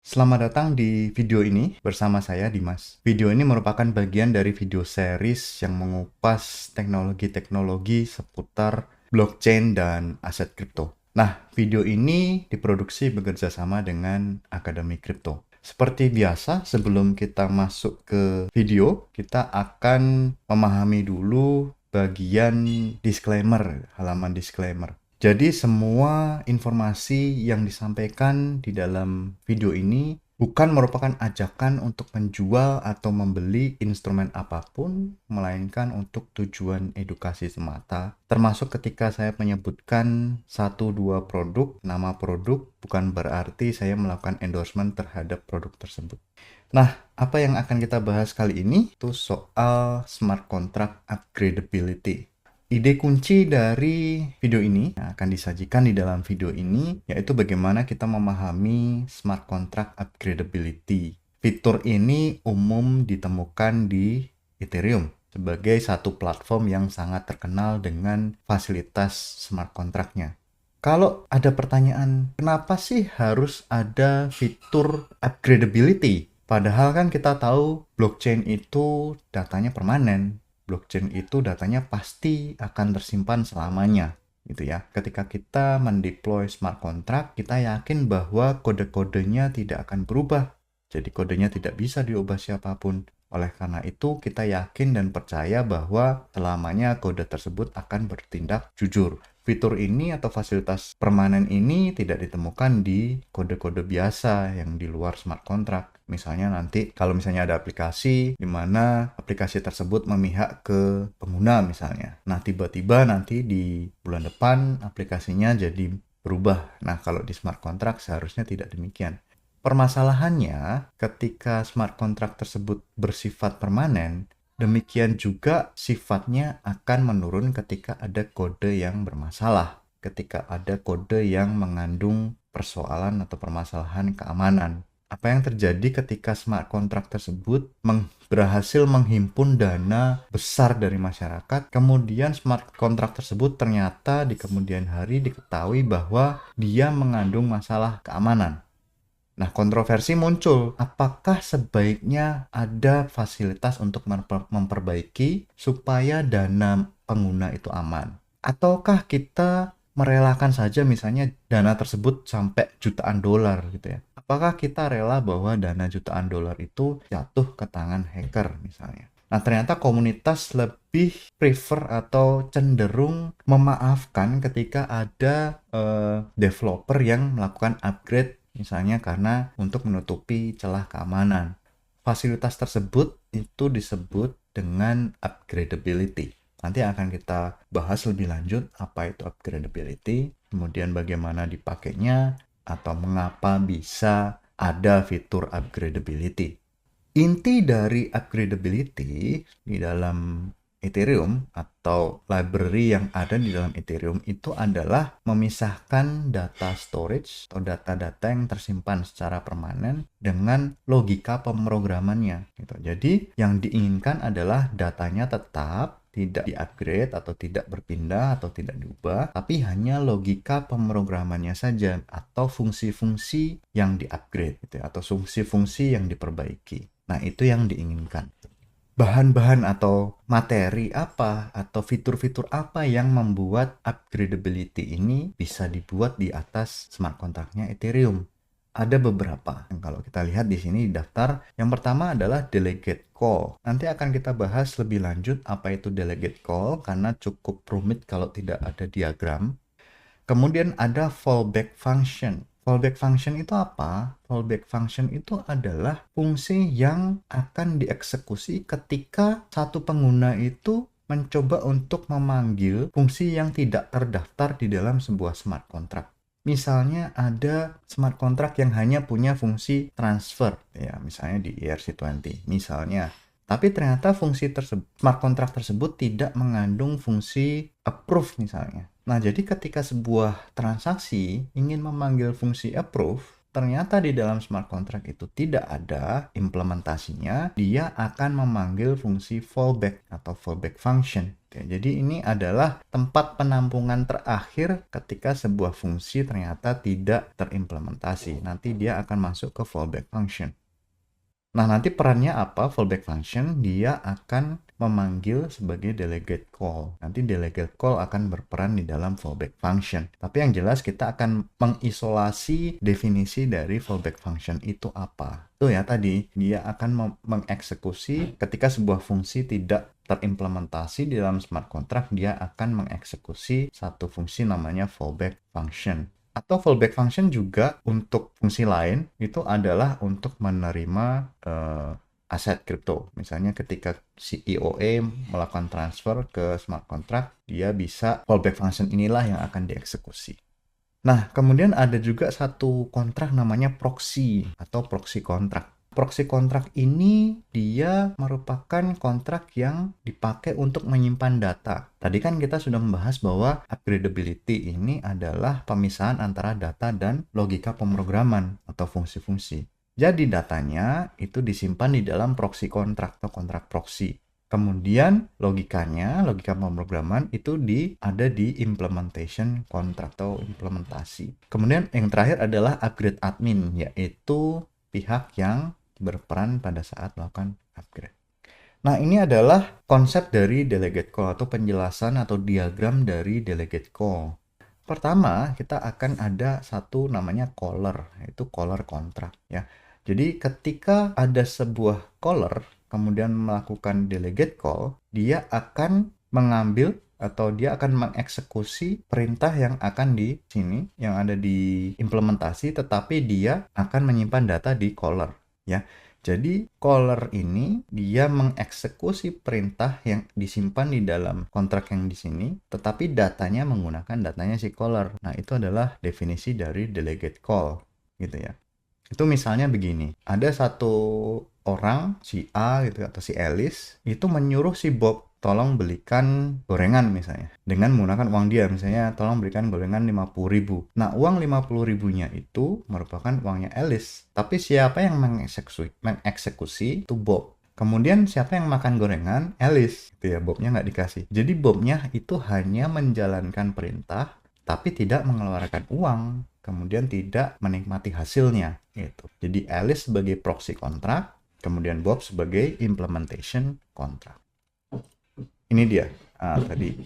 Selamat datang di video ini bersama saya Dimas. Video ini merupakan bagian dari video series yang mengupas teknologi-teknologi seputar blockchain dan aset kripto. Nah, video ini diproduksi bekerja sama dengan Akademi Kripto. Seperti biasa, sebelum kita masuk ke video, kita akan memahami dulu bagian disclaimer, halaman disclaimer. Jadi semua informasi yang disampaikan di dalam video ini bukan merupakan ajakan untuk menjual atau membeli instrumen apapun, melainkan untuk tujuan edukasi semata. Termasuk ketika saya menyebutkan 1-2 produk, nama produk, bukan berarti saya melakukan endorsement terhadap produk tersebut. Nah, apa yang akan kita bahas kali ini itu soal smart contract upgradability. Ide kunci dari video ini yang akan disajikan di dalam video ini yaitu bagaimana kita memahami smart contract upgradability. Fitur ini umum ditemukan di Ethereum sebagai satu platform yang sangat terkenal dengan fasilitas smart contract-nya. Kalau ada pertanyaan, kenapa sih harus ada fitur upgradability? Padahal kan kita tahu blockchain itu datanya permanen. Blockchain itu datanya pasti akan tersimpan selamanya, gitu ya. Ketika kita mendeploy smart contract, kita yakin bahwa kode-kodenya tidak akan berubah. Jadi kodenya tidak bisa diubah siapapun. Oleh karena itu, kita yakin dan percaya bahwa selamanya kode tersebut akan bertindak jujur. Fitur ini atau fasilitas permanen ini tidak ditemukan di kode-kode biasa yang di luar smart contract. Misalnya nanti kalau misalnya ada aplikasi di mana aplikasi tersebut memihak ke pengguna misalnya. Nah, tiba-tiba nanti di bulan depan aplikasinya jadi berubah. Nah, kalau di smart contract seharusnya tidak demikian. Permasalahannya ketika smart contract tersebut bersifat permanen, demikian juga sifatnya akan menurun ketika ada kode yang bermasalah, ketika ada kode yang mengandung persoalan atau permasalahan keamanan. Apa yang terjadi ketika smart contract tersebut berhasil menghimpun dana besar dari masyarakat, kemudian smart contract tersebut ternyata di kemudian hari diketahui bahwa dia mengandung masalah keamanan. Nah, kontroversi muncul. Apakah sebaiknya ada fasilitas untuk memperbaiki supaya dana pengguna itu aman? Ataukah kita merelakan saja misalnya dana tersebut sampai jutaan dolar gitu ya? Apakah kita rela bahwa dana jutaan dolar itu jatuh ke tangan hacker misalnya? Nah, ternyata komunitas lebih prefer atau cenderung memaafkan ketika ada developer yang melakukan upgrade misalnya karena untuk menutupi celah keamanan. Fasilitas tersebut itu disebut dengan upgradability. Nanti akan kita bahas lebih lanjut apa itu upgradability, kemudian bagaimana dipakainya, atau mengapa bisa ada fitur upgradability. Inti dari upgradability di dalam Ethereum atau library yang ada di dalam Ethereum itu adalah memisahkan data storage atau data-data yang tersimpan secara permanen dengan logika pemrogramannya gitu. Jadi yang diinginkan adalah datanya tetap tidak di-upgrade atau tidak berpindah atau tidak diubah, tapi hanya logika pemrogramannya saja atau fungsi-fungsi yang di-upgrade gitu ya, atau fungsi-fungsi yang diperbaiki. Nah, itu yang diinginkan. Bahan-bahan atau materi apa atau fitur-fitur apa yang membuat upgradability ini bisa dibuat di atas smart contract-nya Ethereum? Ada beberapa. Kalau kita lihat di sini di daftar, yang pertama adalah delegate call. Nanti akan kita bahas lebih lanjut apa itu delegate call karena cukup rumit kalau tidak ada diagram. Kemudian ada fallback function. Fallback function itu apa? Fallback function itu adalah fungsi yang akan dieksekusi ketika satu pengguna itu mencoba untuk memanggil fungsi yang tidak terdaftar di dalam sebuah smart contract. Misalnya ada smart contract yang hanya punya fungsi transfer, ya misalnya di ERC20, misalnya. Tapi ternyata fungsi smart contract tersebut tidak mengandung fungsi approve misalnya. Nah, jadi ketika sebuah transaksi ingin memanggil fungsi approve, ternyata di dalam smart contract itu tidak ada implementasinya, dia akan memanggil fungsi fallback atau fallback function. Oke, jadi ini adalah tempat penampungan terakhir ketika sebuah fungsi ternyata tidak terimplementasi. Nanti dia akan masuk ke fallback function. Nah, nanti perannya apa fallback function? Dia akan memanggil sebagai delegate call. Nanti delegate call akan berperan di dalam fallback function. Tapi yang jelas kita akan mengisolasi definisi dari fallback function itu apa. Itu ya tadi, dia akan mengeksekusi ketika sebuah fungsi tidak terimplementasi di dalam smart contract, dia akan mengeksekusi satu fungsi namanya fallback function. Atau fallback function juga untuk fungsi lain itu adalah untuk menerima aset kripto. Misalnya ketika si IOE melakukan transfer ke smart contract, dia bisa fallback function inilah yang akan dieksekusi. Nah, kemudian ada juga satu kontrak namanya proxy atau proxy contract. Proxy contract ini dia merupakan kontrak yang dipakai untuk menyimpan data. Tadi kan kita sudah membahas bahwa upgradability ini adalah pemisahan antara data dan logika pemrograman atau fungsi-fungsi. Jadi datanya itu disimpan di dalam proxy contract atau kontrak proxy. Kemudian logika pemrograman itu ada di implementation contract atau implementasi. Kemudian yang terakhir adalah upgrade admin, yaitu pihak yang berperan pada saat melakukan upgrade. Nah, ini adalah konsep dari delegate call atau penjelasan atau diagram dari delegate call. Pertama, kita akan ada satu namanya caller, yaitu caller kontrak ya. Jadi ketika ada sebuah caller kemudian melakukan delegate call, dia akan mengambil atau dia akan mengeksekusi perintah yang akan di sini, yang ada di implementasi, tetapi dia akan menyimpan data di caller. Ya, jadi caller ini dia mengeksekusi perintah yang disimpan di dalam kontrak yang di sini, tetapi datanya menggunakan datanya si caller. Nah, itu adalah definisi dari delegate call, gitu ya. Itu misalnya begini, ada satu orang si A gitu atau si Alice itu menyuruh si Bob tolong belikan gorengan misalnya dengan menggunakan uang dia, misalnya tolong belikan gorengan 50.000. Nah, uang 50.000-nya itu merupakan uangnya Alice, tapi siapa yang mengeksekusi itu Bob. Kemudian siapa yang makan gorengan? Alice, gitu ya, Bobnya nggak dikasih. Jadi Bobnya itu hanya menjalankan perintah tapi tidak mengeluarkan uang, kemudian tidak menikmati hasilnya gitu. Jadi Alice sebagai proxy kontrak, kemudian Bob sebagai implementation kontrak. Ini dia.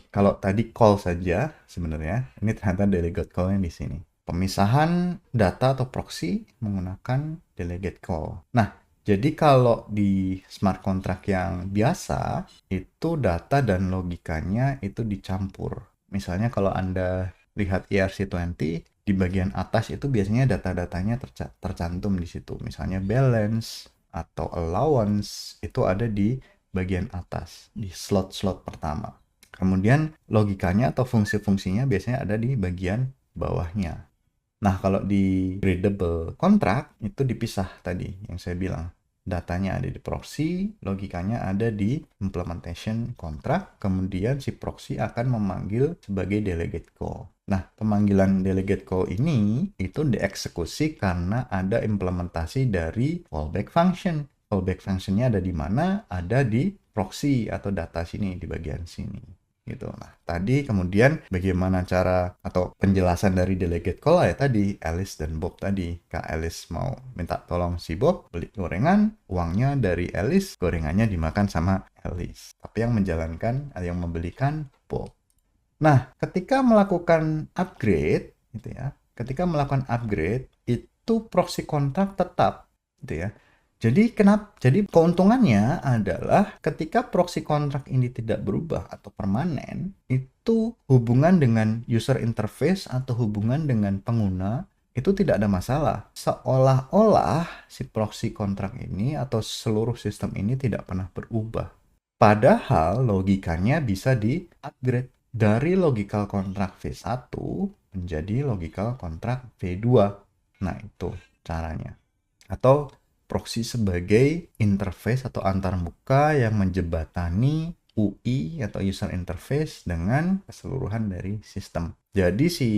Kalau tadi call saja sebenarnya, ini ternyata delegate call yang di sini. Pemisahan data atau proxy menggunakan delegate call. Nah, jadi kalau di smart contract yang biasa, itu data dan logikanya itu dicampur. Misalnya kalau Anda lihat ERC20, di bagian atas itu biasanya data-datanya tercantum di situ. Misalnya balance atau allowance itu ada di bagian atas, di slot-slot pertama. Kemudian logikanya atau fungsi-fungsinya biasanya ada di bagian bawahnya. Nah, kalau di readable contract itu dipisah tadi yang saya bilang. Datanya ada di proxy, logikanya ada di implementation contract, kemudian si proxy akan memanggil sebagai delegate call. Nah, pemanggilan delegate call ini itu dieksekusi karena ada implementasi dari fallback function. Fallback function-nya ada di mana? Ada di proxy atau data sini, di bagian sini. Gitu. Nah, tadi kemudian bagaimana cara atau penjelasan dari delegate call ya tadi, Alice dan Bob tadi. Kak Alice mau minta tolong si Bob beli gorengan, uangnya dari Alice, gorengannya dimakan sama Alice. Tapi yang menjalankan, yang membelikan Bob. Nah, ketika melakukan upgrade, gitu ya, itu proxy contract tetap, gitu ya. Jadi keuntungannya adalah ketika proxy contract ini tidak berubah atau permanen, itu hubungan dengan user interface atau hubungan dengan pengguna itu tidak ada masalah. Seolah-olah si proxy contract ini atau seluruh sistem ini tidak pernah berubah. Padahal logikanya bisa di-upgrade dari logical contract V1 menjadi logical contract V2. Nah, itu caranya. Atau proxy sebagai interface atau antarmuka yang menjembatani UI atau user interface dengan keseluruhan dari sistem. Jadi si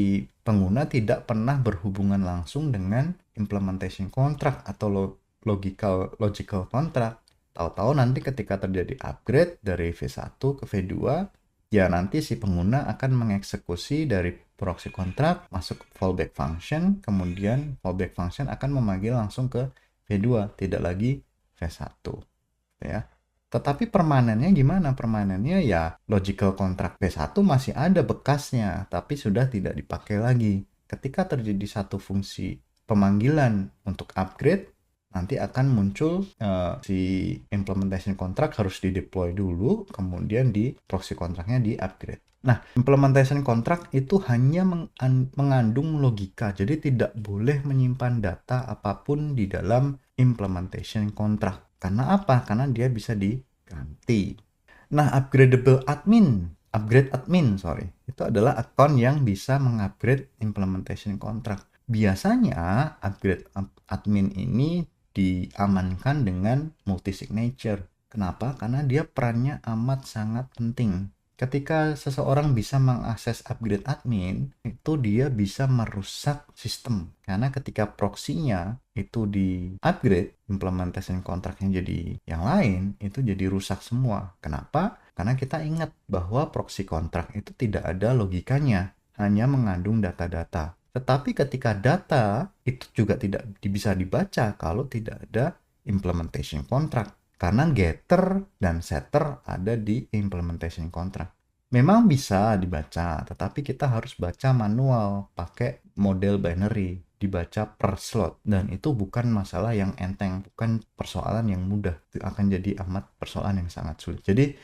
pengguna tidak pernah berhubungan langsung dengan implementation contract atau logical contract, tahu-tahu nanti ketika terjadi upgrade dari V1 ke V2, ya nanti si pengguna akan mengeksekusi dari proxy contract masuk ke fallback function, kemudian fallback function akan memanggil langsung ke V2, tidak lagi V1 ya. Tetapi permanennya gimana? Permanennya ya logical contract V1 masih ada bekasnya, tapi sudah tidak dipakai lagi. Ketika terjadi satu fungsi pemanggilan untuk upgrade, nanti akan muncul si implementation contract harus di-deploy dulu, kemudian di proxy contract-nya di-upgrade. Nah, implementation contract itu hanya mengandung logika, jadi tidak boleh menyimpan data apapun di dalam implementation contract. Karena apa? Karena dia bisa diganti. Nah, upgrade admin, itu adalah akun yang bisa mengupgrade implementation contract. Biasanya upgrade admin ini diamankan dengan multi-signature. Kenapa? Karena dia perannya amat sangat penting. Ketika seseorang bisa mengakses upgrade admin, itu dia bisa merusak sistem. Karena ketika proxy-nya itu di-upgrade, implementation contract-nya jadi yang lain, itu jadi rusak semua. Kenapa? Karena kita ingat bahwa proxy contract itu tidak ada logikanya, hanya mengandung data-data. Tetapi ketika data itu juga tidak bisa dibaca kalau tidak ada implementation contract. Karena getter dan setter ada di implementation contract. Memang bisa dibaca, tetapi kita harus baca manual pakai model binary, dibaca per slot. Dan itu bukan masalah yang enteng, bukan persoalan yang mudah. Itu akan jadi amat persoalan yang sangat sulit. Jadi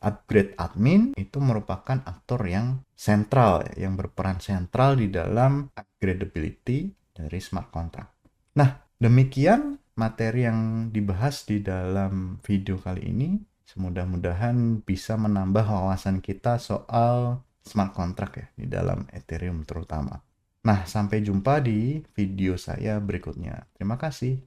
upgrade admin itu merupakan aktor yang sentral, yang berperan sentral di dalam upgradability dari smart contract. Nah, demikian materi yang dibahas di dalam video kali ini. Semudah-mudahan bisa menambah wawasan kita soal smart contract ya, di dalam Ethereum terutama. Nah, sampai jumpa di video saya berikutnya. Terima kasih.